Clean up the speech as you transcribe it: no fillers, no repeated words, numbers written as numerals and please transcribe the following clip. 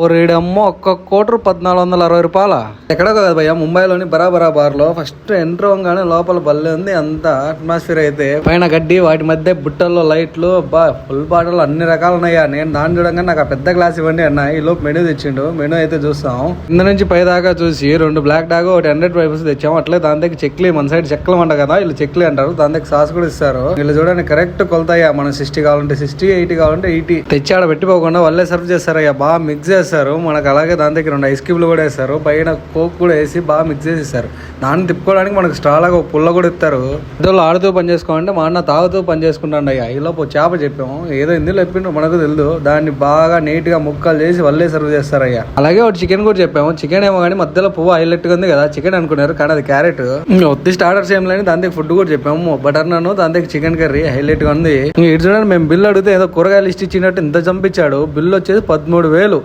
ఓరేడమ్మో ఒక్క కోటరు 1460 రూపాయల. ఎక్కడో కదా భయ్య, ముంబైలోని బరాబరా బార్ లో ఫస్ట్ ఎంటర్ అవగానే లోపల బల్లే ఉంది. అంత అట్మాస్ఫియర్ అయితే పైన గడ్డి, వాటి మధ్య బుట్టల్లో లైట్లు, ఫుల్ బాటలు అన్ని రకాలు ఉన్నాయా. నేను దాన్ని చూడంగా నాకు ఆ పెద్ద గ్లాస్ ఇవ్వండి అన్న. ఈ లోపు మెనూ తెచ్చిండు. మెనూ అయితే చూస్తాం. కింద నుంచి పై దాకా చూసి 2 బ్లాక్ డాగ్, ఒకటి 100 వైపర్స్ తెచ్చాము. అట్లే దాని దగ్గర చెక్లీ, మన సైడ్ చెక్కలు అంట కదా, వీళ్ళు చెక్లీ అంటారు. దాని దగ్గర సాస్ కూడా ఇస్తారు. వీళ్ళు చూడండి కరెక్ట్ కొలతాయా. మనం 60 కావాలంటే 60, 80 కావాలంటే 80 తెచ్చి ఆడ పెట్టిపోకుండా వాళ్ళే సర్వ్ చేస్తారయ్యా. బాగా మిక్స్ చేస్తారు మనకు. అలాగే దాని దగ్గర 2 ఐస్ క్యూబ్లు కూడా వేస్తారు. పైన కోక్ కూడా వేసి బాగా మిక్స్ చేసి ఇస్తారు. దాన్ని తిప్పుకోవడానికి మనకు స్ట్రాలాగా పుల్ల కూడా ఇస్తారు. ఇద్దరు ఆడుతూ పని చేసుకోవాలంటే మా అన్న తాగుతూ పని చేసుకుంటాడు అయ్యా. ఈలోపు చేప చెప్పాము, ఏదో ఇందులో చెప్పిండ్రు మనకు తెలియదు. దాన్ని బాగా నీట్ గా ముక్కలు చేసి వాళ్ళే సర్వ్ చేస్తారయ్యా. అలాగే ఒకటి చికెన్ కూడా చెప్పాము. చికెన్ ఏమో కానీ మధ్యలో పువ్వు హైలైట్ గా ఉంది కదా, చికెన్ అనుకున్నారు కానీ అది క్యారెట్. ఒత్తి స్టార్టర్స్ ఏం లేని దాని దగ్గర ఫుడ్ కూడా చెప్పాము. బటర్ నాన్, దాని దగ్గర చికెన్ కర్రీ హైలైట్ గా ఉంది. ఇటు చూడండి, మేము బిల్లు అడిగితే ఏదో కూరగాయలు లిస్ట్ ఇచ్చినట్టు ఇంత చంపించాడు. బిల్లు వచ్చేసి 13,000.